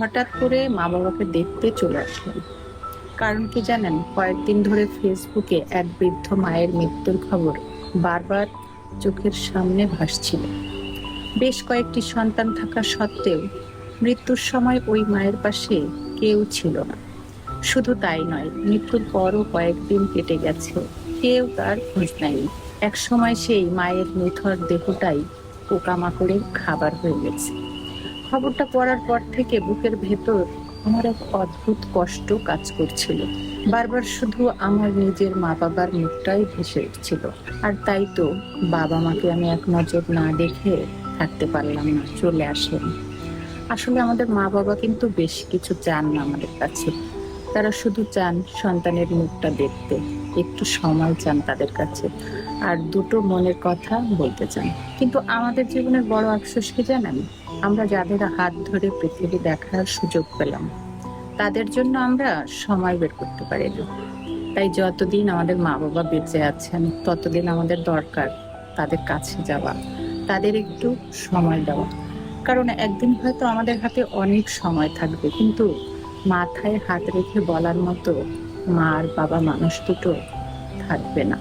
হঠাৎ করে মা বাবাকে দেখতে চলে আসলেন। কারণ কি জানেন? কয়েকদিন ধরে ফেসবুকে এক বৃদ্ধ মায়ের মৃত্যুর খবর বারবার চোখের সামনে ভাসছিল। বেশ কয়েকটি সন্তান থাকা সত্ত্বেও মৃত্যুর সময় ওই মায়ের পাশে কেউ ছিল না। শুধু তাই নয়, মৃত্যুর পরও কয়েকদিন কেটে গেছে, কেউ তার খোঁজ নেয়নি। একসময় সেই মায়ের নিথর দেহটাই পোকামাকড়ের খাবার হয়ে গেছে। খবরটা পড়ার পর থেকে বুকের ভেতর আমার এক অদ্ভুত কষ্ট কাজ করছিল। বারবার শুধু আমার নিজের মা বাবার মুখটাই ভেসে উঠছিল। আর তাই তো বাবা মাকে আমি এক নজর না দেখে থাকতে পারলাম না, চলে আসলাম। আসলে আমাদের মা বাবা কিন্তু বেশি কিছু চান না আমাদের কাছে। তারা শুধু চান সন্তানের মুখটা দেখতে, একটু সময় চান তাদের কাছে, আর দুটো মনের কথা বলতে চান। কিন্তু আমাদের জীবনের বড় আফসোস কি জানেন? আমরা যাদের হাত ধরে পৃথিবী দেখার সুযোগ পেলাম, তাদের জন্য আমরা সময় বের করতে পারিনি। তাই যতদিন আমাদের মা বাবা বেঁচে আছেন, ততদিন আমাদের দরকার তাদের কাছে যাওয়া, তাদের একটু সময় দেওয়া। কারণ একদিন হয়তো আমাদের হাতে অনেক সময় থাকবে, কিন্তু মাথায় হাত রেখে বলার মতো মা আর বাবা মানুষ দুটো থাকবে না।